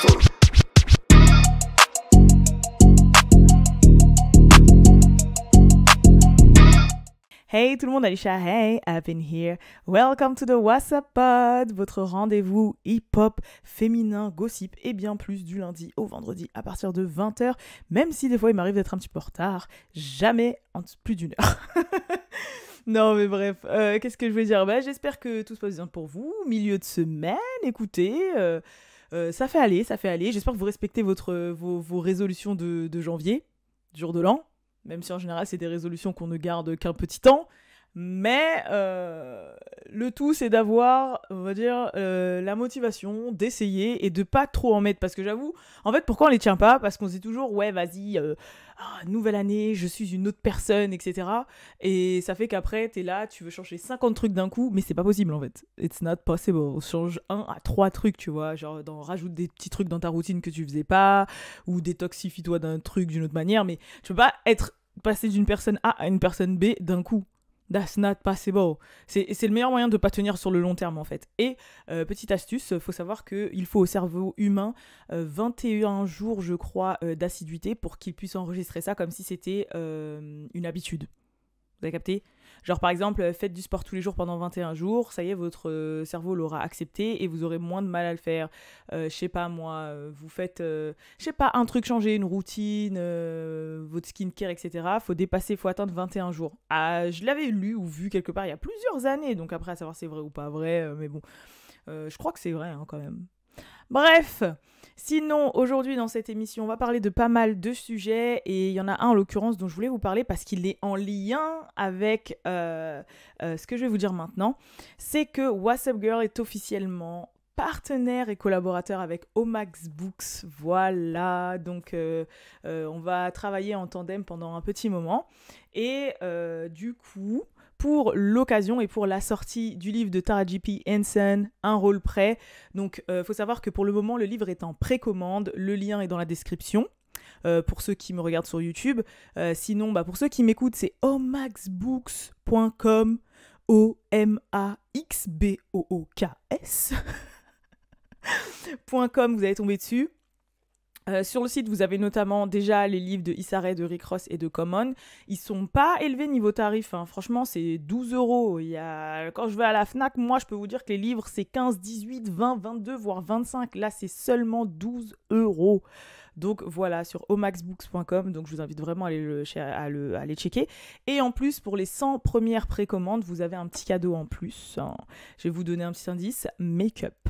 Hey tout le monde, Alicia, hey, I've been here. Welcome to the WhatsApp Pod, votre rendez-vous hip-hop, féminin, gossip et bien plus du lundi au vendredi à partir de 20h, même si des fois il m'arrive d'être un petit peu en retard, jamais en plus d'une heure. Non mais bref, qu'est-ce que je veux dire ? J'espère que tout se passe bien pour vous, milieu de semaine, écoutez, ça fait aller, j'espère que vous respectez vos résolutions de janvier, jour de l'an. Même si en général c'est des résolutions qu'on ne garde qu'un petit temps, mais le tout c'est d'avoir, on va dire, la motivation d'essayer et de pas trop en mettre, parce que j'avoue, en fait pourquoi on les tient pas ? Parce qu'on se dit toujours ouais vas-y, nouvelle année, je suis une autre personne, etc. Et ça fait qu'après t'es là, tu veux changer 50 trucs d'un coup, mais c'est pas possible en fait. It's not possible. On change 1 à 3 trucs, tu vois, genre rajoute des petits trucs dans ta routine que tu faisais pas, ou détoxifie-toi d'un truc d'une autre manière, mais tu peux pas passer d'une personne A à une personne B d'un coup. That's not possible. C'est le meilleur moyen de ne pas tenir sur le long terme en fait. Et petite astuce, faut savoir qu'il faut au cerveau humain 21 jours je crois d'assiduité pour qu'il puisse enregistrer ça comme si c'était une habitude. Vous avez capté ? Genre par exemple, faites du sport tous les jours pendant 21 jours, ça y est, votre cerveau l'aura accepté et vous aurez moins de mal à le faire. Je sais pas moi, vous faites, je sais pas, un truc changé, une routine, votre skincare, etc. Faut atteindre 21 jours. Je l'avais lu ou vu quelque part il y a plusieurs années, donc après à savoir si c'est vrai ou pas vrai, mais bon, je crois que c'est vrai quand même. Bref, sinon aujourd'hui dans cette émission on va parler de pas mal de sujets et il y en a un en l'occurrence dont je voulais vous parler parce qu'il est en lien avec ce que je vais vous dire maintenant. C'est que WhatsApp Girl est officiellement partenaire et collaborateur avec Omax Books. Voilà, donc on va travailler en tandem pendant un petit moment et du coup... pour l'occasion et pour la sortie du livre de Taraji P. Henson, Un rôle prêt. Donc, faut savoir que pour le moment, le livre est en précommande. Le lien est dans la description. Pour ceux qui me regardent sur YouTube. Sinon, pour ceux qui m'écoutent, c'est omaxbooks.com. omaxbooks.com, vous allez tomber dessus. Sur le site, vous avez notamment déjà les livres de Issa Rae, de Rick Ross et de Common. Ils sont pas élevés niveau tarif, hein. Franchement, c'est 12 €. Quand je vais à la Fnac, moi, je peux vous dire que les livres, c'est 15, 18, 20, 22, voire 25. Là, c'est seulement 12 €. Donc voilà, sur omaxbooks.com. Donc je vous invite vraiment à aller checker. Et en plus, pour les 100 premières précommandes, vous avez un petit cadeau en plus, hein. Je vais vous donner un petit indice, make-up.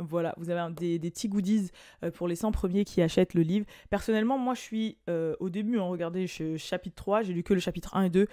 Voilà, vous avez des petits goodies pour les 100 premiers qui achètent le livre. Personnellement, moi, je suis au début, regardez, chapitre 3, j'ai lu que le chapitre 1 et 2.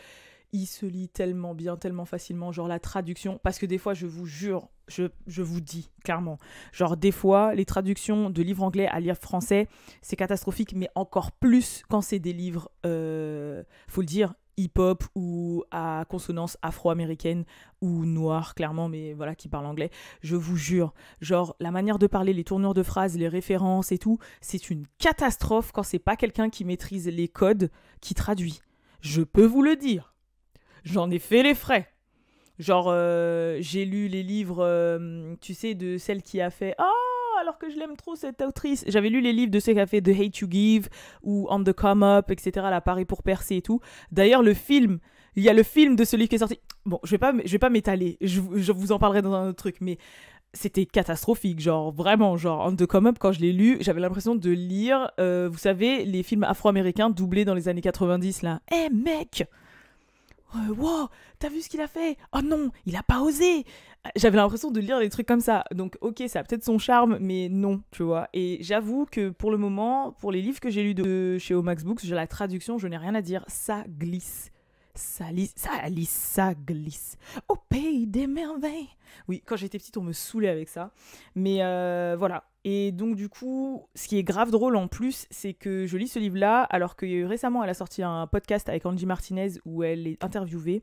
Il se lit tellement bien, tellement facilement, genre la traduction. Parce que des fois, je vous jure, je vous dis clairement, genre des fois, les traductions de livres anglais à livres français, c'est catastrophique, mais encore plus quand c'est des livres, faut le dire, hip-hop ou à consonance afro-américaine ou noire, clairement, mais voilà, qui parle anglais. Je vous jure, genre, la manière de parler, les tournures de phrases, les références et tout, c'est une catastrophe quand c'est pas quelqu'un qui maîtrise les codes qui traduit. Je peux vous le dire. J'en ai fait les frais. Genre, j'ai lu les livres, tu sais, de celle qui a fait... alors que je l'aime trop cette autrice. J'avais lu les livres de celle qui a fait The Hate You Give ou On the Come Up, etc. La Paris pour percer et tout. D'ailleurs, il y a le film de ce livre qui est sorti. Bon, je vais pas m'étaler. Je vous en parlerai dans un autre truc, mais c'était catastrophique. Genre, vraiment, genre, On the Come Up, quand je l'ai lu, j'avais l'impression de lire, vous savez, les films afro-américains doublés dans les années 90, là. Eh, mec! Wow, t'as vu ce qu'il a fait ? Oh non, il a pas osé. J'avais l'impression de lire des trucs comme ça. Donc ok, ça a peut-être son charme, mais non, tu vois. Et j'avoue que pour le moment, pour les livres que j'ai lus de chez Omax Books, j'ai la traduction, je n'ai rien à dire. Ça glisse. Ça glisse. Au pays des merveilles. Oui, quand j'étais petite, on me saoulait avec ça. Mais voilà. Et donc du coup, ce qui est grave drôle en plus, c'est que je lis ce livre-là, alors que récemment, elle a sorti un podcast avec Angie Martinez où elle est interviewée.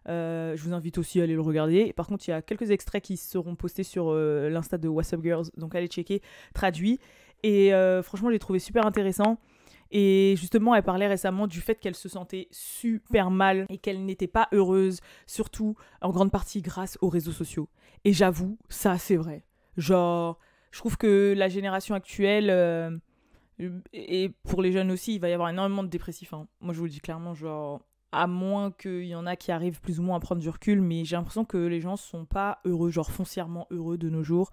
Je vous invite aussi à aller le regarder. Par contre, il y a quelques extraits qui seront postés sur l'Insta de WhatsApp Girls, donc allez checker, traduit. Et franchement, j'ai trouvé super intéressant. Et justement, elle parlait récemment du fait qu'elle se sentait super mal et qu'elle n'était pas heureuse, surtout en grande partie grâce aux réseaux sociaux. Et j'avoue, ça c'est vrai. Genre, Je trouve que la génération actuelle, et pour les jeunes aussi, il va y avoir énormément de dépressifs. Hein. Moi, je vous le dis clairement, genre, à moins qu'il y en a qui arrivent plus ou moins à prendre du recul, mais j'ai l'impression que les gens sont pas heureux, genre foncièrement heureux de nos jours.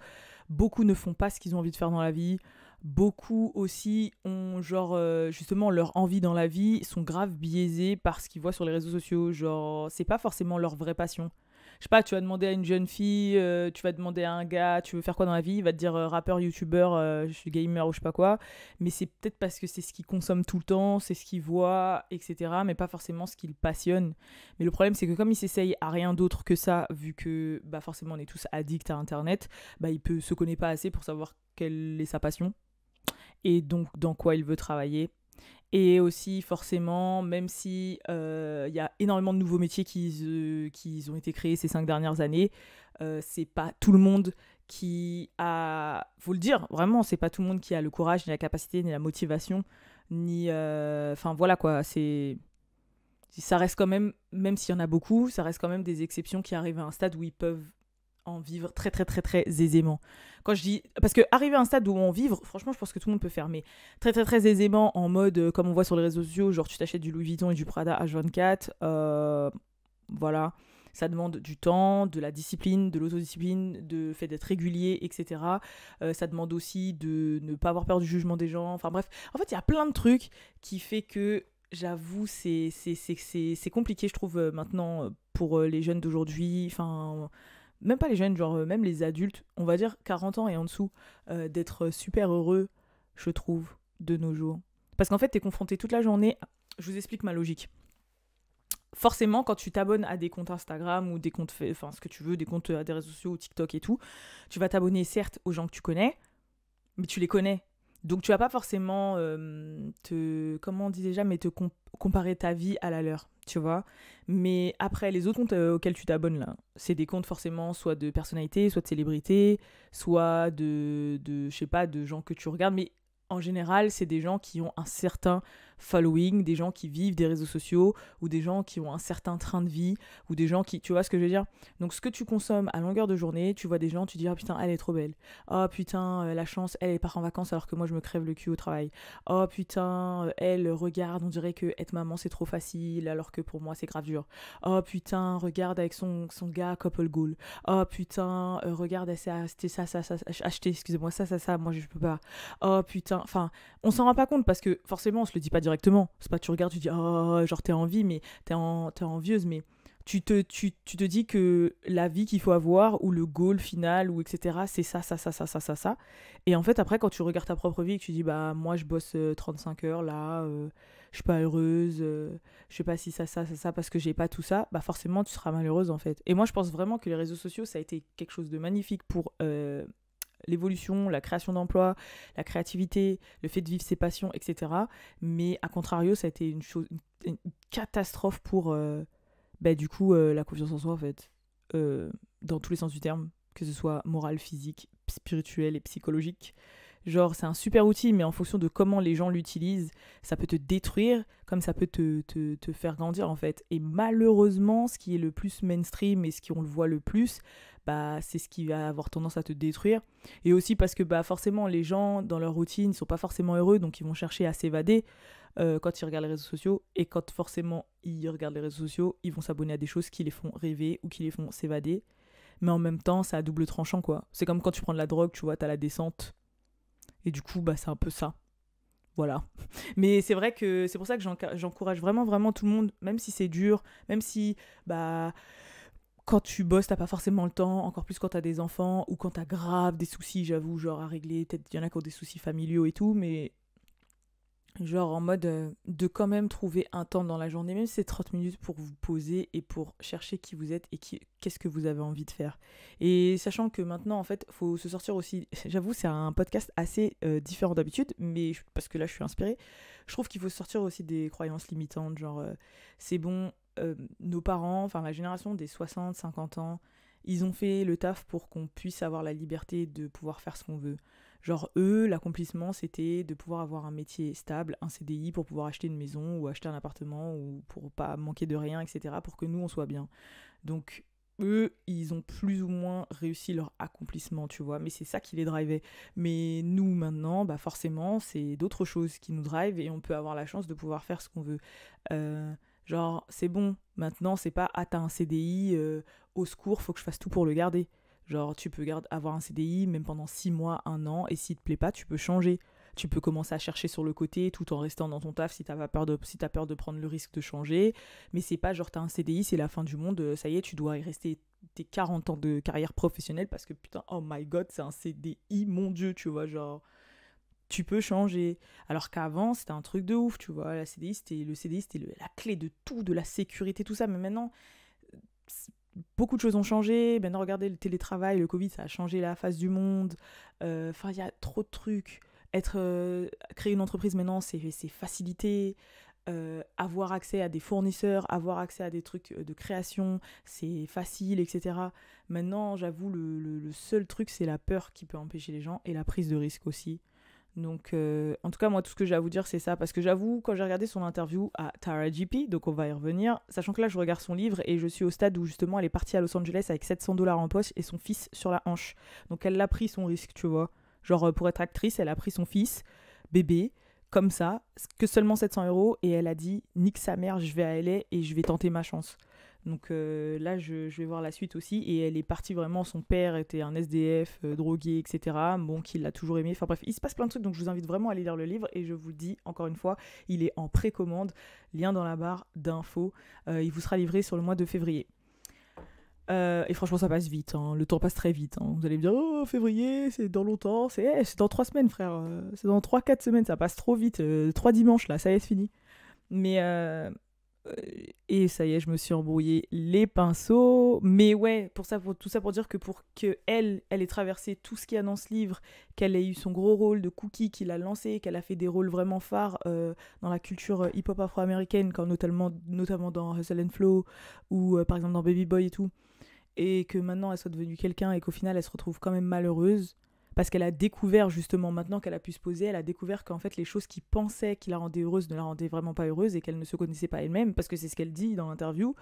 Beaucoup ne font pas ce qu'ils ont envie de faire dans la vie. Beaucoup aussi ont, genre, justement, leur envie dans la vie sont grave biaisés par ce qu'ils voient sur les réseaux sociaux. Genre, c'est pas forcément leur vraie passion. Je sais pas, tu vas demander à une jeune fille, tu vas demander à un gars, tu veux faire quoi dans la vie, il va te dire rappeur, youtubeur, je suis gamer ou je sais pas quoi. Mais c'est peut-être parce que c'est ce qu'il consomme tout le temps, c'est ce qu'il voit, etc. Mais pas forcément ce qui le passionne. Mais le problème, c'est que comme il s'essaye à rien d'autre que ça, vu que bah, forcément on est tous addicts à Internet, bah, se connaît pas assez pour savoir quelle est sa passion et donc dans quoi il veut travailler. Et aussi, forcément, même si y a énormément de nouveaux métiers qui ont été créés ces 5 dernières années, c'est pas tout le monde qui a... Faut le dire, vraiment, c'est pas tout le monde qui a le courage, ni la capacité, ni la motivation, ni... Enfin, voilà, quoi, c'est... Ça reste quand même s'il y en a beaucoup, ça reste quand même des exceptions qui arrivent à un stade où ils peuvent en vivre très très très très aisément. Quand je dis parce que arriver à un stade où on vivre, franchement, je pense que tout le monde peut faire, mais très très très aisément en mode comme on voit sur les réseaux sociaux, genre tu t'achètes du Louis Vuitton et du Prada H24, voilà, ça demande du temps, de la discipline, de l'autodiscipline, de fait d'être régulier, etc. Ça demande aussi de ne pas avoir peur du jugement des gens. Enfin bref, en fait, il y a plein de trucs qui fait que j'avoue, c'est compliqué, je trouve, maintenant, pour les jeunes d'aujourd'hui. Enfin, même pas les jeunes, genre même les adultes, on va dire 40 ans et en dessous, d'être super heureux, je trouve, de nos jours. Parce qu'en fait, t'es confronté toute la journée. Je vous explique ma logique. Forcément, quand tu t'abonnes à des comptes Instagram ou des comptes, enfin ce que tu veux, des comptes à des réseaux sociaux ou TikTok et tout, tu vas t'abonner certes aux gens que tu connais, mais tu les connais. Donc tu vas pas forcément comment on dit déjà, mais comparer ta vie à la leur, tu vois. Mais après, les autres comptes auxquels tu t'abonnes là, c'est des comptes forcément soit de personnalités, soit de célébrités, soit je sais pas, de gens que tu regardes, mais en général, c'est des gens qui ont un certain following, des gens qui vivent des réseaux sociaux, ou des gens qui ont un certain train de vie, ou des gens qui... Tu vois ce que je veux dire? Donc ce que tu consommes à longueur de journée, tu vois des gens, tu dis « Oh putain, elle est trop belle. Oh putain, la chance, elle part en vacances alors que moi je me crève le cul au travail. Oh putain, elle regarde, on dirait que être maman c'est trop facile alors que pour moi c'est grave dur. Oh putain, regarde avec son gars couple goal. Oh putain, regarde, elle s'est acheté, excusez-moi, ça, moi je peux pas. Oh putain, enfin, on s'en rend pas compte parce que forcément on se le dit pas directement. C'est pas tu regardes, tu dis oh, genre t'es envie, mais t'es envieuse, mais tu te dis que la vie qu'il faut avoir, ou le goal final, ou etc., c'est ça. Et en fait, après, quand tu regardes ta propre vie et que tu dis, bah, moi, je bosse 35 heures, là, je suis pas heureuse, je sais pas si ça, parce que j'ai pas tout ça, bah, forcément, tu seras malheureuse, en fait. Et moi, je pense vraiment que les réseaux sociaux, ça a été quelque chose de magnifique pour l'évolution, la création d'emplois, la créativité, le fait de vivre ses passions, etc. Mais, à contrario, ça a été une catastrophe pour... bah, du coup, la confiance en soi, en fait, dans tous les sens du terme, que ce soit moral, physique, spirituel et psychologique. Genre, c'est un super outil, mais en fonction de comment les gens l'utilisent, ça peut te détruire, comme ça peut te faire grandir, en fait. Et malheureusement, ce qui est le plus mainstream et ce qu'on le voit le plus, bah, c'est ce qui va avoir tendance à te détruire. Et aussi parce que bah, forcément, les gens, dans leur routine, ne sont pas forcément heureux, donc ils vont chercher à s'évader. Quand ils regardent les réseaux sociaux, et quand forcément ils regardent les réseaux sociaux, ils vont s'abonner à des choses qui les font rêver ou qui les font s'évader. Mais en même temps, c'est à double tranchant, quoi. C'est comme quand tu prends de la drogue, tu vois, t'as la descente. Et du coup, bah, c'est un peu ça. Voilà. Mais c'est vrai que c'est pour ça que j'encourage vraiment, vraiment tout le monde, même si c'est dur, même si, bah, quand tu bosses, t'as pas forcément le temps, encore plus quand t'as des enfants, ou quand t'as grave des soucis, j'avoue, genre à régler. Peut-être il y en a qui ont des soucis familiaux et tout, mais genre en mode de quand même trouver un temps dans la journée, même si c'est 30 minutes pour vous poser et pour chercher qui vous êtes et qu'est-ce que vous avez envie de faire. Et sachant que maintenant, en fait, faut se sortir aussi. J'avoue, c'est un podcast assez différent d'habitude, mais parce que là, je suis inspirée. Je trouve qu'il faut sortir aussi des croyances limitantes, genre c'est bon, nos parents, enfin la génération des 60, 50 ans, ils ont fait le taf pour qu'on puisse avoir la liberté de pouvoir faire ce qu'on veut. Genre eux, l'accomplissement, c'était de pouvoir avoir un métier stable, un CDI pour pouvoir acheter une maison ou acheter un appartement ou pour pas manquer de rien, etc. pour que nous, on soit bien. Donc eux, ils ont plus ou moins réussi leur accomplissement, tu vois. Mais c'est ça qui les drivait. Mais nous, maintenant, bah forcément, c'est d'autres choses qui nous drivent et on peut avoir la chance de pouvoir faire ce qu'on veut. Euh, genre, c'est bon. Maintenant, c'est pas, ah, t'as un CDI, au secours, faut que je fasse tout pour le garder. Genre, tu peux avoir un CDI même pendant 6 mois, 1 an, et s'il te plaît pas, tu peux changer. Tu peux commencer à chercher sur le côté tout en restant dans ton taf si t'as peur de prendre le risque de changer. Mais c'est pas genre t'as un CDI, c'est la fin du monde, ça y est, tu dois y rester tes 40 ans de carrière professionnelle parce que putain, oh my god, c'est un CDI, mon dieu, tu vois, genre, tu peux changer. Alors qu'avant, c'était un truc de ouf, tu vois, le CDI, c'était la clé de tout, de la sécurité, tout ça, mais maintenant, beaucoup de choses ont changé. Maintenant, regardez le télétravail, le Covid, ça a changé la face du monde. Enfin, il y a trop de trucs. Créer une entreprise maintenant, c'est facilité. Avoir accès à des fournisseurs, avoir accès à des trucs de création, c'est facile, etc. Maintenant, j'avoue, le seul truc, c'est la peur qui peut empêcher les gens et la prise de risque aussi. Donc, en tout cas, moi, tout ce que j'ai à vous dire, c'est ça. Parce que j'avoue, quand j'ai regardé son interview à Tara JP, donc on va y revenir, sachant que là, je regarde son livre et je suis au stade où justement, elle est partie à Los Angeles avec 700 $ en poche et son fils sur la hanche. Donc, elle a pris son risque, tu vois. Genre, pour être actrice, elle a pris son fils, bébé, comme ça, que seulement 700 € et elle a dit, nique sa mère, je vais à LA et je vais tenter ma chance. Donc là, je vais voir la suite aussi. Et elle est partie vraiment, son père était un SDF, drogué, etc. Bon, qu'il l'a toujours aimé. Enfin bref, il se passe plein de trucs, donc je vous invite vraiment à aller lire le livre. Et je vous le dis, encore une fois, il est en précommande, lien dans la barre d'infos. Il vous sera livré sur le mois de février. Et franchement, ça passe vite, hein. Le temps passe très vite, hein. Vous allez me dire, oh, février, c'est dans longtemps. C'est dans 3 semaines, frère. C'est dans 3-4 semaines, ça passe trop vite. 3 dimanches, là, ça y est, c'est fini. Mais et ça y est, je me suis embrouillé les pinceaux. Mais ouais, tout ça pour dire que pour que elle ait traversé tout ce qu'il y a dans ce livre, qu'elle ait eu son gros rôle de Cookie, qu'il a lancé, qu'elle a fait des rôles vraiment phares dans la culture hip-hop afro-américaine, quand notamment dans Hustle and Flow ou par exemple dans Baby Boy et tout, et que maintenant elle soit devenue quelqu'un et qu'au final elle se retrouve quand même malheureuse parce qu'elle a découvert, justement, maintenant qu'elle a pu se poser, elle a découvert qu'en fait les choses qui pensaient qui la rendaient heureuse ne la rendaient vraiment pas heureuse et qu'elle ne se connaissait pas elle-même, parce que c'est ce qu'elle dit dans l'interview,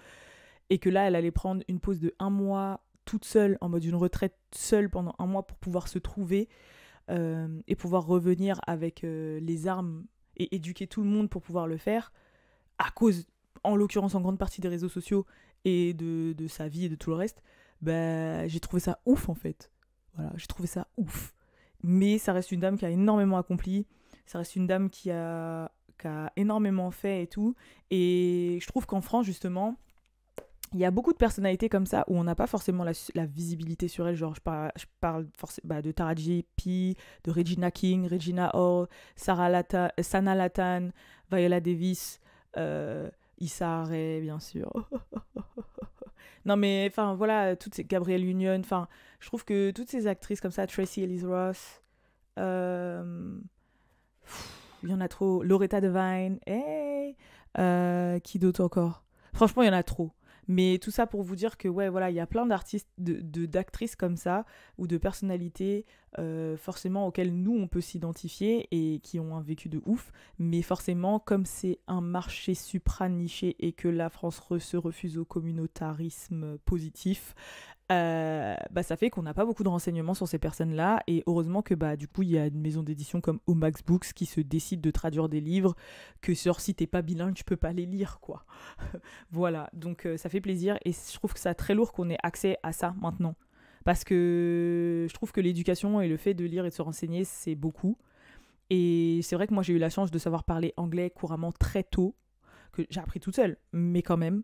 et que là elle allait prendre une pause de 1 mois toute seule, en mode une retraite seule pendant 1 mois pour pouvoir se trouver et pouvoir revenir avec les armes et éduquer tout le monde pour pouvoir le faire, à cause, en l'occurrence en grande partie des réseaux sociaux et de sa vie et de tout le reste. Bah, j'ai trouvé ça ouf en fait. Voilà, j'ai trouvé ça ouf. Mais ça reste une dame qui a énormément accompli. Ça reste une dame qui a énormément fait et tout. Et je trouve qu'en France, justement, il y a beaucoup de personnalités comme ça où on n'a pas forcément la visibilité sur elles. Genre, je parle de Tara J.P., de Regina King, Regina Hall, Sana Latan, Viola Davis, Issa Rae, bien sûr. Non, mais enfin, voilà, Gabrielle Union, enfin, je trouve que toutes ces actrices comme ça, Tracy Ellis Ross, il y en a trop, Loretta Devine, hey, qui d'autre encore? Franchement, il y en a trop. Mais tout ça pour vous dire que, ouais, voilà, il y a plein d'artistes, d'actrices comme ça, ou de personnalités, forcément, auxquelles nous, on peut s'identifier et qui ont un vécu de ouf. Mais forcément, comme c'est un marché supra-niché et que la France se refuse au communautarisme positif, bah, ça fait qu'on n'a pas beaucoup de renseignements sur ces personnes-là. Et heureusement que, bah, du coup, il y a une maison d'édition comme Omax Books qui se décide de traduire des livres que, genre, si t'es pas bilingue, tu peux pas les lire, quoi. Voilà, donc ça fait plaisir et je trouve que c'est très lourd qu'on ait accès à ça maintenant. Parce que je trouve que l'éducation et le fait de lire et de se renseigner, c'est beaucoup. Et c'est vrai que moi, j'ai eu la chance de savoir parler anglais couramment très tôt, que j'ai appris toute seule, mais quand même.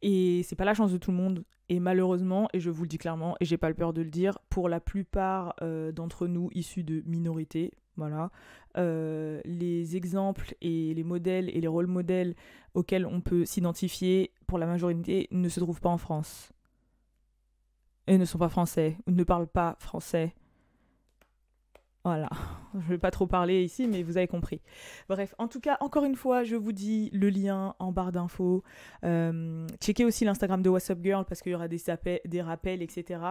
Et c'est pas la chance de tout le monde. Et malheureusement, et je vous le dis clairement, et j'ai pas le peur de le dire, pour la plupart d'entre nous issus de minorités, voilà, les exemples et les modèles et les rôles modèles auxquels on peut s'identifier, pour la majorité, ne se trouvent pas en France. Et ne sont pas français, ou ne parlent pas français. Voilà, je vais pas trop parler ici, mais vous avez compris. Bref, en tout cas, encore une fois, je vous dis le lien en barre d'infos. Checkez aussi l'Instagram de What's Up Girl parce qu'il y aura des rappels, etc.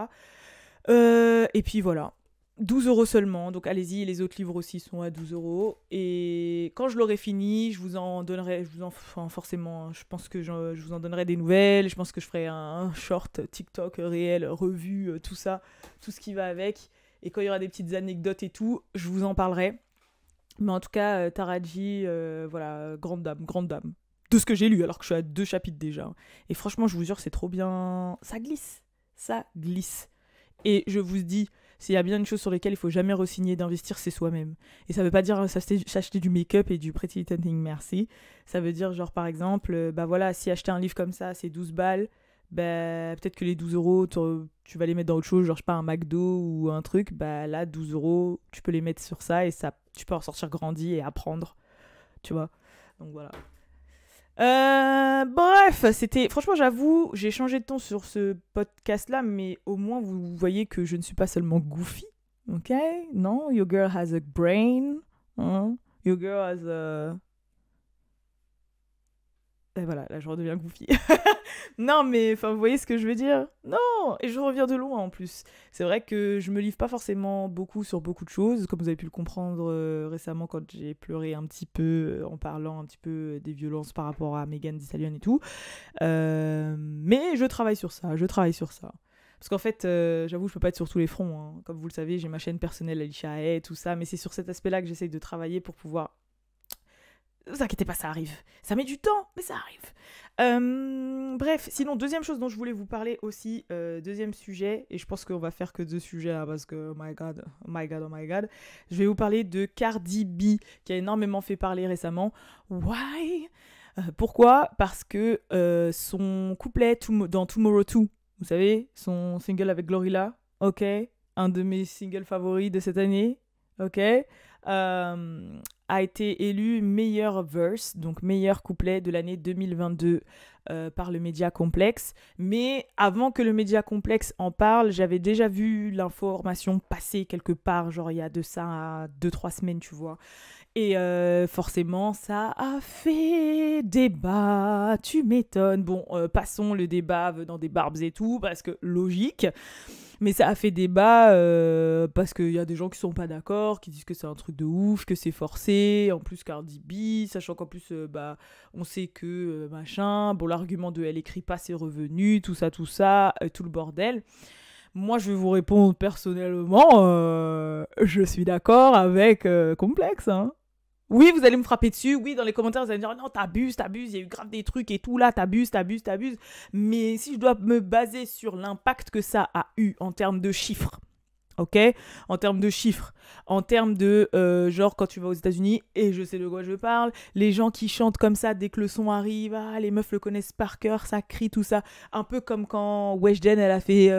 Et puis voilà. 12 € seulement, donc allez-y, les autres livres aussi sont à 12 €. Et quand je l'aurai fini, je vous en donnerai, enfin, forcément, je pense que je vous en donnerai des nouvelles, je pense que je ferai un short TikTok réel, revue, tout ça, tout ce qui va avec. Et quand il y aura des petites anecdotes et tout, je vous en parlerai. Mais en tout cas, Taraji, voilà, grande dame, grande dame. De ce que j'ai lu, alors que je suis à 2 chapitres déjà. Et franchement, je vous jure, c'est trop bien. Ça glisse. Ça glisse. Et je vous dis, s'il y a bien une chose sur laquelle il faut jamais re-signer d'investir, c'est soi-même. Et ça veut pas dire s'acheter du make-up et du Pretty Little Thing, merci. Ça veut dire, genre, par exemple, bah voilà, si acheter un livre comme ça, c'est 12 balles, bah peut-être que les 12 €, tu vas les mettre dans autre chose, genre, je sais pas, un McDo ou un truc, bah là, 12 €, tu peux les mettre sur ça et ça, tu peux en sortir grandi et apprendre, tu vois. Donc voilà. Bref, c'était. Franchement, j'avoue, j'ai changé de ton sur ce podcast-là, mais au moins vous voyez que je ne suis pas seulement goofy, ok? Non, your girl has a brain, hein? Your girl has a. Et voilà, là je redeviens goofy. Non, mais enfin, vous voyez ce que je veux dire? Non, et je reviens de loin en plus. C'est vrai que je me livre pas forcément beaucoup sur beaucoup de choses, comme vous avez pu le comprendre récemment quand j'ai pleuré un petit peu en parlant un petit peu des violences par rapport à Megan Thee Stallion et tout. Mais je travaille sur ça, je travaille sur ça. Parce qu'en fait, j'avoue, je peux pas être sur tous les fronts, hein. Comme vous le savez, j'ai ma chaîne personnelle Alicia Hay, tout ça, mais c'est sur cet aspect-là que j'essaye de travailler pour pouvoir. Ne vous inquiétez pas, ça arrive. Ça met du temps, mais ça arrive. Bref, sinon, deuxième chose dont je voulais vous parler aussi, deuxième sujet, et je pense qu'on va faire que 2 sujets là, parce que, oh my god, oh my god, oh my god. Je vais vous parler de Cardi B, qui a énormément fait parler récemment. Why? Pourquoi? Parce que son couplet dans Tomorrow 2, vous savez, son single avec Glorilla, ok, un de mes singles favoris de cette année, ok, a été élu meilleur verse, donc meilleur couplet de l'année 2022 par le Média Complexe. Mais avant que le Média Complexe en parle, j'avais déjà vu l'information passer quelque part, genre il y a de ça 2-3 semaines, tu vois. Et forcément, ça a fait débat, tu m'étonnes. Bon, passons le débat venant des barbes et tout, parce que logique. Mais ça a fait débat parce qu'il y a des gens qui sont pas d'accord, qui disent que c'est un truc de ouf, que c'est forcé. En plus, Cardi B, sachant qu'en plus, on sait que machin. Bon, l'argument de elle écrit pas ses revenus, tout ça, tout le bordel. Moi, je vais vous répondre personnellement, je suis d'accord avec Complexe, hein. Oui, vous allez me frapper dessus. Oui, dans les commentaires, vous allez me dire non, t'abuses, il y a eu grave des trucs et tout là, t'abuses. Mais si je dois me baser sur l'impact que ça a eu en termes de chiffres, ok? En termes de chiffres, en termes de genre quand tu vas aux États-Unis, et je sais de quoi je parle, les gens qui chantent comme ça dès que le son arrive, les meufs le connaissent par cœur, ça crie, tout ça. Un peu comme quand Weshden, elle a fait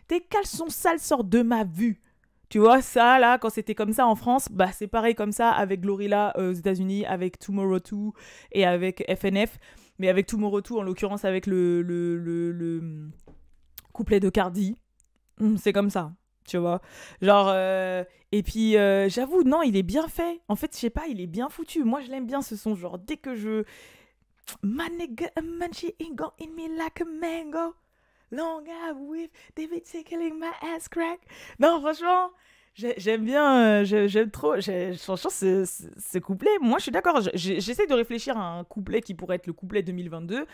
tes caleçons sales sortent de ma vue. Tu vois, ça, là, quand c'était comme ça en France, bah c'est pareil comme ça avec Glorilla aux États-Unis, avec Tomorrow 2 et avec FNF. Mais avec Tomorrow 2, en l'occurrence, avec le couplet de Cardi, c'est comme ça, tu vois. Genre, et puis, j'avoue, non, il est bien fait. En fait, je sais pas, il est bien foutu. Moi, je l'aime bien ce son. Genre, dès que je. My nigga, man, she ain't gon' eat me like a mango. Long I whip, they be tickling my ass crack. Non, franchement, j'aime bien, j'aime trop. Franchement, ce couplet, moi je suis d'accord. J'essaie de réfléchir à un couplet qui pourrait être le couplet 2022.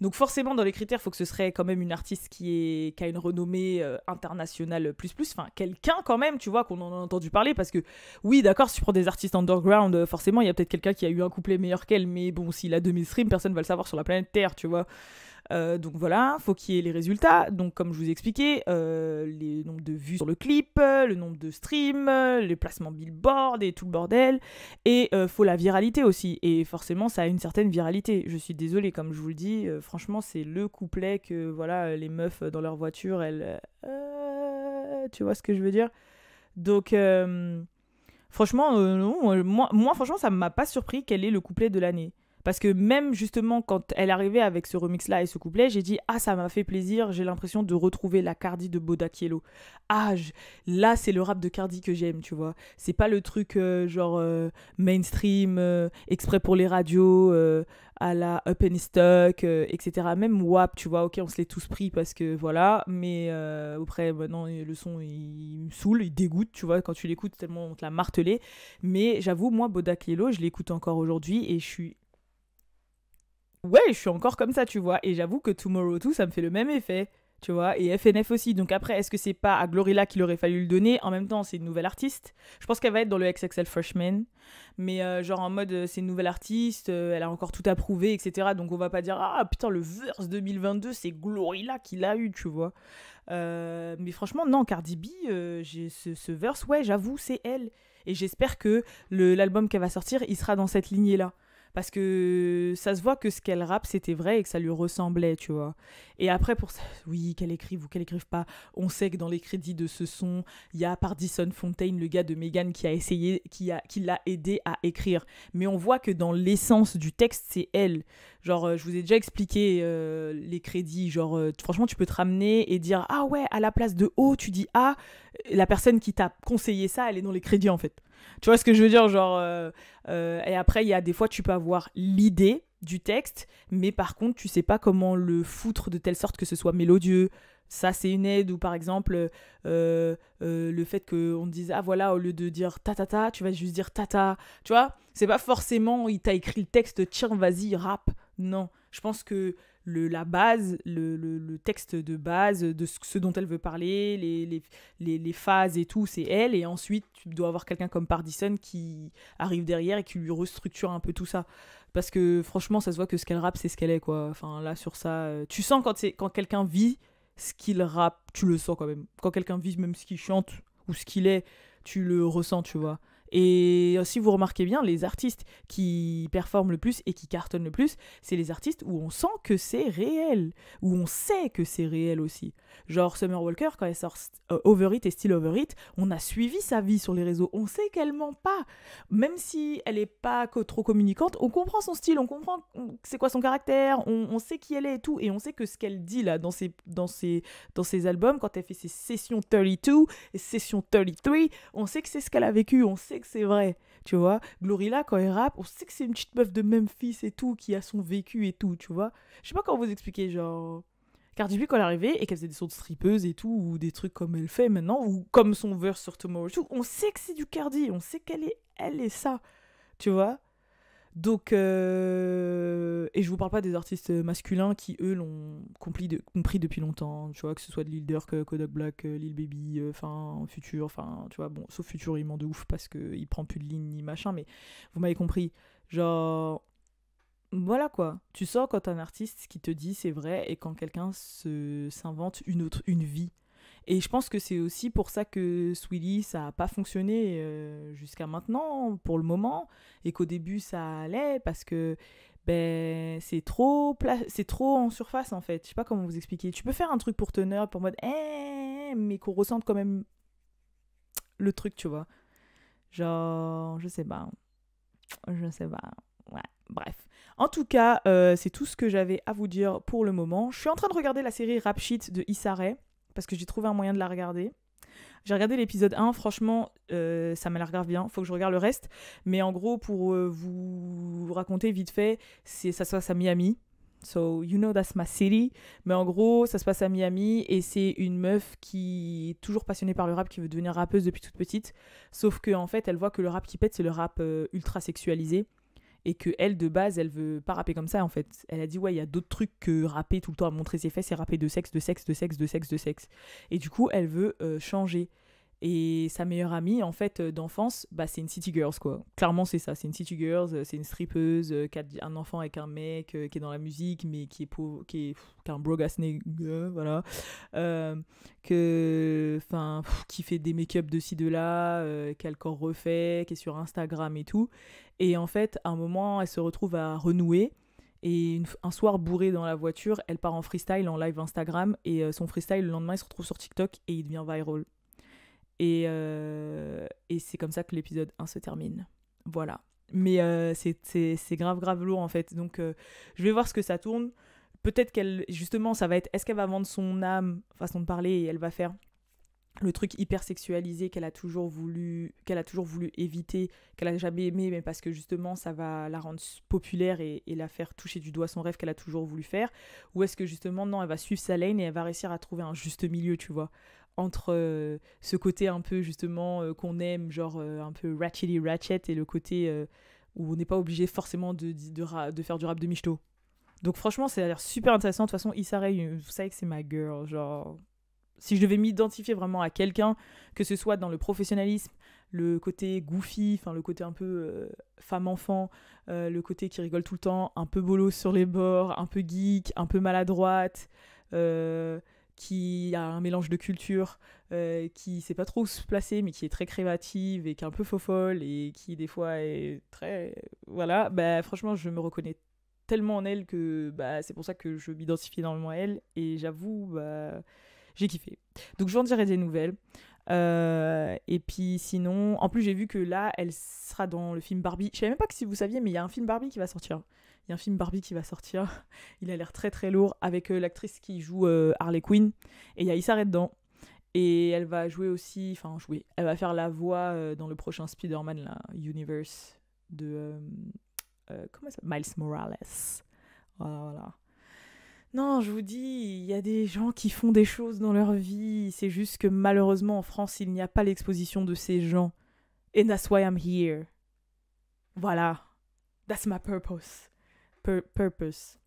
Donc forcément, dans les critères, il faut que ce serait quand même une artiste qui a une renommée internationale plus. Enfin, quelqu'un quand même, tu vois, qu'on en a entendu parler. Parce que oui, d'accord, si tu prends des artistes underground, forcément, il y a peut-être quelqu'un qui a eu un couplet meilleur qu'elle. Mais bon, s'il a 2000 streams, personne ne va le savoir sur la planète Terre, tu vois. Donc voilà, faut qu'il y ait les résultats. Donc comme je vous ai expliqué, les nombres de vues sur le clip, le nombre de streams, les placements billboard et tout le bordel. Et faut la viralité aussi. Et forcément, ça a une certaine viralité. Je suis désolée, comme je vous le dis, franchement, c'est le couplet que voilà, les meufs dans leur voiture, elles... tu vois ce que je veux dire? Donc... franchement, non, moi, franchement, ça m'a pas surpris quel est le couplet de l'année. Parce que même justement quand elle arrivait avec ce remix-là et ce couplet, j'ai dit ah ça m'a fait plaisir, j'ai l'impression de retrouver la Cardi de Bodak Yellow. Ah là c'est le rap de Cardi que j'aime, tu vois. C'est pas le truc genre mainstream, exprès pour les radios, à la Up and Stuck, etc. Même WAP, tu vois, ok on se l'est tous pris parce que voilà, mais après maintenant le son il me saoule, il dégoûte, tu vois, quand tu l'écoutes tellement on te l'a martelé. Mais j'avoue moi Bodak Yellow je l'écoute encore aujourd'hui et je suis ouais, je suis encore comme ça, tu vois. Et j'avoue que Tomorrow 2, ça me fait le même effet, tu vois. Et FNF aussi. Donc après, est-ce que c'est pas à Glorilla qu'il aurait fallu le donner? En même temps, c'est une nouvelle artiste. Je pense qu'elle va être dans le XXL Freshman. Mais genre en mode, c'est une nouvelle artiste, elle a encore tout à prouver, etc. Donc on va pas dire, ah putain, le verse 2022, c'est Glorilla qui l'a eu, tu vois. Mais franchement, non, Cardi B, j'ai ce verse, ouais, j'avoue, c'est elle. Et j'espère que l'album qu'elle va sortir, il sera dans cette lignée-là. Parce que ça se voit que ce qu'elle rappe, c'était vrai et que ça lui ressemblait, tu vois. Et après, pour ça, oui, qu'elle écrive ou qu'elle écrive pas, on sait que dans les crédits de ce son, il y a Pardison Fontaine, le gars de Megan, qui a essayé, qui l'a aidé à écrire. Mais on voit que dans l'essence du texte, c'est elle. Genre, je vous ai déjà expliqué les crédits. Genre, franchement, tu peux te ramener et dire, ah ouais, à la place de O, tu dis A. La personne qui t'a conseillé ça, elle est dans les crédits, en fait. Tu vois ce que je veux dire, genre et après il y a des fois tu peux avoir l'idée du texte mais par contre tu sais pas comment le foutre de telle sorte que ce soit mélodieux. Ça c'est une aide. Ou par exemple le fait qu'on te dise ah voilà, au lieu de dire ta ta ta tu vas juste dire tata, tu vois, c'est pas forcément il t'a écrit le texte tiens vas-y rap. Non, je pense que la base, le texte de base de ce dont elle veut parler, les phases et tout, c'est elle. Et ensuite, tu dois avoir quelqu'un comme Pardison qui arrive derrière et qui lui restructure un peu tout ça. Parce que franchement, ça se voit que ce qu'elle rappe, c'est ce qu'elle est, quoi. Enfin, là, sur ça, tu sens quand quelqu'un vit ce qu'il rappe, tu le sens quand même. Quand quelqu'un vit même ce qu'il chante ou ce qu'il est, tu le ressens, tu vois. Et si vous remarquez bien, les artistes qui performent le plus et qui cartonnent le plus, c'est les artistes où on sent que c'est réel, où on sait que c'est réel aussi. Genre Summer Walker, quand elle sort Over It et Still Over It, on a suivi sa vie sur les réseaux, on sait qu'elle ment pas. Même si elle est pas trop communicante, on comprend son style, on comprend c'est quoi son caractère, on sait qui elle est et tout, et on sait que ce qu'elle dit là dans ses albums, quand elle fait ses sessions 32 et sessions 33, on sait que c'est ce qu'elle a vécu, on sait que c'est vrai, tu vois. Glorilla, quand elle rappe, on sait que c'est une petite meuf de Memphis et tout, qui a son vécu et tout, tu vois. Je sais pas comment vous expliquer, genre... Cardi B, quand elle est arrivée et qu'elle faisait des sons de strippeuse et tout, ou des trucs comme elle fait maintenant, ou comme son verse sur Tomorrow, tout, on sait que c'est du Cardi, on sait elle est ça, tu vois. Donc, et je vous parle pas des artistes masculins qui, eux, l'ont compris depuis longtemps, tu vois, que ce soit de Lil Durk, Kodak Black, Lil Baby, enfin, Future, enfin, tu vois, bon, sauf Future, il ment de ouf parce qu'il prend plus de ligne ni machin, mais vous m'avez compris. Genre, voilà quoi. Tu sens quand un artiste qui te dit c'est vrai et quand quelqu'un s'invente une vie. Et je pense que c'est aussi pour ça que Sweetie, ça n'a pas fonctionné jusqu'à maintenant, pour le moment, et qu'au début, ça allait, parce que ben, c'est trop en surface, en fait. Je sais pas comment vous expliquer. Tu peux faire un truc pour teneur, pour mode, mais qu'on ressente quand même le truc, tu vois. Genre, je sais pas. Je sais pas. Ouais, bref. En tout cas, c'est tout ce que j'avais à vous dire pour le moment. Je suis en train de regarder la série Rap Shit de Issa Rae, parce que j'ai trouvé un moyen de la regarder. J'ai regardé l'épisode 1, franchement, ça m'a l'air grave bien. Faut que je regarde le reste. Mais en gros, pour vous raconter vite fait, ça se passe à Miami. So, you know that's my city. Mais en gros, ça se passe à Miami et c'est une meuf qui est toujours passionnée par le rap, qui veut devenir rappeuse depuis toute petite. Sauf qu'en fait, elle voit que le rap qui pète, c'est le rap ultra sexualisé. Et que elle, de base, elle veut pas rapper comme ça, en fait. Elle a dit, ouais, il y a d'autres trucs que rapper tout le temps à montrer ses fesses, c'est rapper de sexe, de sexe, de sexe, de sexe, de sexe. Et du coup, elle veut changer. Et sa meilleure amie, en fait, d'enfance, bah, c'est une city girls, quoi. Clairement, c'est ça. C'est une city girls, c'est une strippeuse, qui a un enfant avec un mec, qui est dans la musique, mais qui est pauvre, qui a un broke ass nigga, voilà. Qui fait des make-up de ci, de là, qui a le corps refait, qui est sur Instagram et tout. Et en fait, à un moment, elle se retrouve à renouer. Et un soir bourrée dans la voiture, elle part en freestyle, en live Instagram. Et son freestyle, le lendemain, il se retrouve sur TikTok et il devient viral. Et c'est comme ça que l'épisode 1 se termine. Voilà. Mais c'est grave lourd en fait. Donc je vais voir ce que ça tourne. Peut-être qu'elle, justement, ça va être, est-ce qu'elle va vendre son âme, façon de parler, et elle va faire le truc hyper sexualisé qu'elle a toujours voulu éviter, qu'elle a jamais aimé, mais parce que justement ça va la rendre populaire et la faire toucher du doigt son rêve qu'elle a toujours voulu faire, ou est-ce que justement non, elle va suivre sa lane et elle va réussir à trouver un juste milieu, tu vois, entre ce côté un peu justement qu'on aime, genre un peu ratchetty ratchet, et le côté où on n'est pas obligé forcément de faire du rap de michto. Donc franchement ça a l'air super intéressant. De toute façon Issa Rae, vous savez que c'est ma girl, genre si je devais m'identifier vraiment à quelqu'un, que ce soit dans le professionnalisme, le côté goofy, enfin le côté un peu femme-enfant, le côté qui rigole tout le temps, un peu bolos sur les bords, un peu geek, un peu maladroite, qui a un mélange de culture, qui sait pas trop où se placer, mais qui est très créative et qui est un peu faux-folle et qui des fois est très... Voilà, bah franchement je me reconnais tellement en elle que bah, c'est pour ça que je m'identifie énormément à elle, et j'avoue... bah j'ai kiffé. Donc je vous en dirai des nouvelles. Et puis sinon, en plus j'ai vu que là, elle sera dans le film Barbie. Je savais même pas que si vous saviez, mais il y a un film Barbie qui va sortir. Il y a un film Barbie qui va sortir. Il a l'air très lourd, avec l'actrice qui joue Harley Quinn. Et il y a Issa Rae dedans. Et elle va jouer aussi, enfin jouer, elle va faire la voix dans le prochain Spider-Man, là, Universe, de... comment ça s'appelle, Miles Morales. Voilà. Non, je vous dis, il y a des gens qui font des choses dans leur vie. C'est juste que malheureusement, en France, il n'y a pas l'exposition de ces gens. And that's why I'm here. Voilà. That's my purpose. Purpose.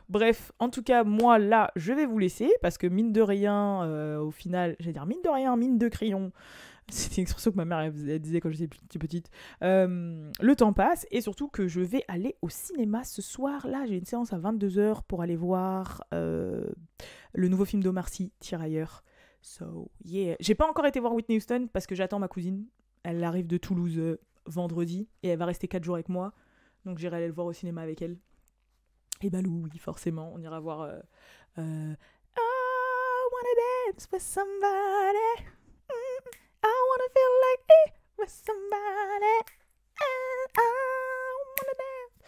Bref, en tout cas, moi, là, je vais vous laisser. Parce que mine de rien, au final, j'allais dire mine de rien, mine de crayon. C'était une expression que ma mère elle disait quand j'étais petite. Le temps passe, et surtout que je vais aller au cinéma ce soir. Là, j'ai une séance à 22h pour aller voir le nouveau film d'Omar Sy, Tirailleurs. So, yeah. J'ai pas encore été voir Whitney Houston parce que j'attends ma cousine. Elle arrive de Toulouse vendredi et elle va rester 4 jours avec moi. Donc j'irai aller le voir au cinéma avec elle. Et Balou, oui, forcément. On ira voir I wanna dance with somebody. I wanna feel like it with somebody. I wanna dance.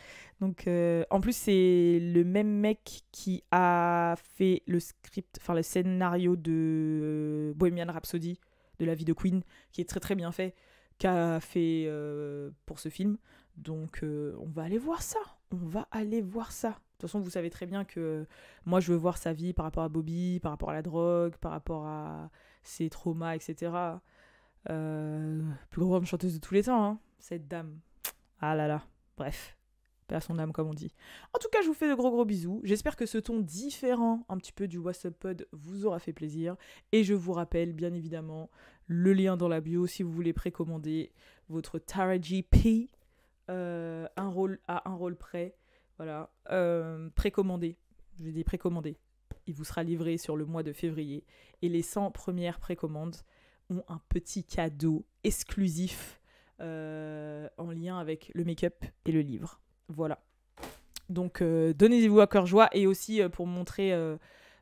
Donc, en plus, c'est le même mec qui a fait le script, enfin le scénario de Bohemian Rhapsody, de la vie de Queen, qui est très bien fait, qu'a fait pour ce film. Donc, on va aller voir ça. On va aller voir ça. De toute façon, vous savez très bien que moi, je veux voir sa vie par rapport à Bobby, par rapport à la drogue, par rapport à ses traumas, etc. Plus grande chanteuse de tous les temps, hein, cette dame. Ah là là, bref, paix à son âme, comme on dit. En tout cas, je vous fais de gros bisous. J'espère que ce ton différent un petit peu du What's Up Pod vous aura fait plaisir. Et je vous rappelle, bien évidemment, le lien dans la bio si vous voulez précommander votre Taraji P. Un rôle prêt. Voilà. Précommandé. Je vais dire précommandé. Il vous sera livré sur le mois de février. Et les 100 premières précommandes ont un petit cadeau exclusif en lien avec le make-up et le livre. Voilà. Donc, donnez-vous à cœur joie, et aussi pour montrer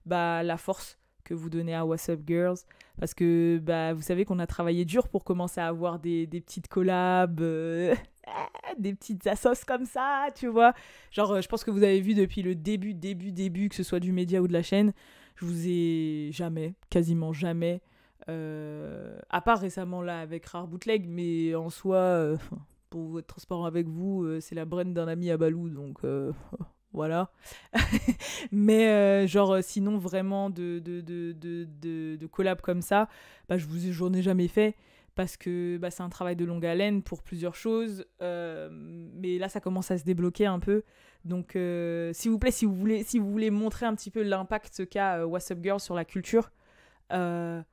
la force que vous donnez à What's Up Girls, parce que vous savez qu'on a travaillé dur pour commencer à avoir des petites collabs, des petites assos comme ça, tu vois. Genre, je pense que vous avez vu depuis le début, que ce soit du média ou de la chaîne, je vous ai quasiment jamais, à part récemment là avec Rare Bootleg, mais en soi, pour être transparent avec vous, c'est la brain d'un ami à Balou, donc voilà. Mais sinon vraiment de collab comme ça, j'en ai jamais fait, parce que c'est un travail de longue haleine pour plusieurs choses, mais là ça commence à se débloquer un peu. Donc s'il vous plaît, si vous voulez montrer un petit peu l'impact qu'a What's Up Girl sur la culture, c'est un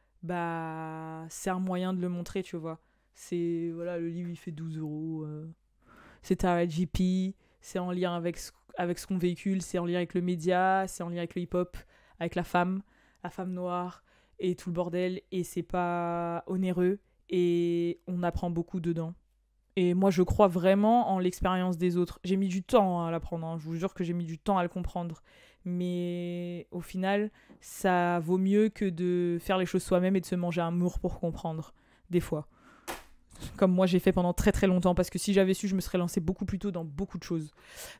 moyen de le montrer, tu vois. C'est, voilà, le livre il fait 12€, c'est Taraji P, c'est en lien avec ce qu'on véhicule, c'est en lien avec le média, c'est en lien avec le hip-hop, avec la femme noire et tout le bordel, et c'est pas onéreux, et on apprend beaucoup dedans. Et moi je crois vraiment en l'expérience des autres. J'ai mis du temps à l'apprendre, hein. Je vous jure que j'ai mis du temps à le comprendre, mais au final ça vaut mieux que de faire les choses soi-même et de se manger un mur pour comprendre, des fois. comme moi j'ai fait pendant très très longtemps, parce que si j'avais su, je me serais lancée beaucoup plus tôt dans beaucoup de choses.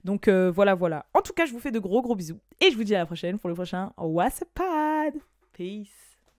Donc voilà. En tout cas, je vous fais de gros bisous et je vous dis à la prochaine pour le prochain What's Up Pod. Peace.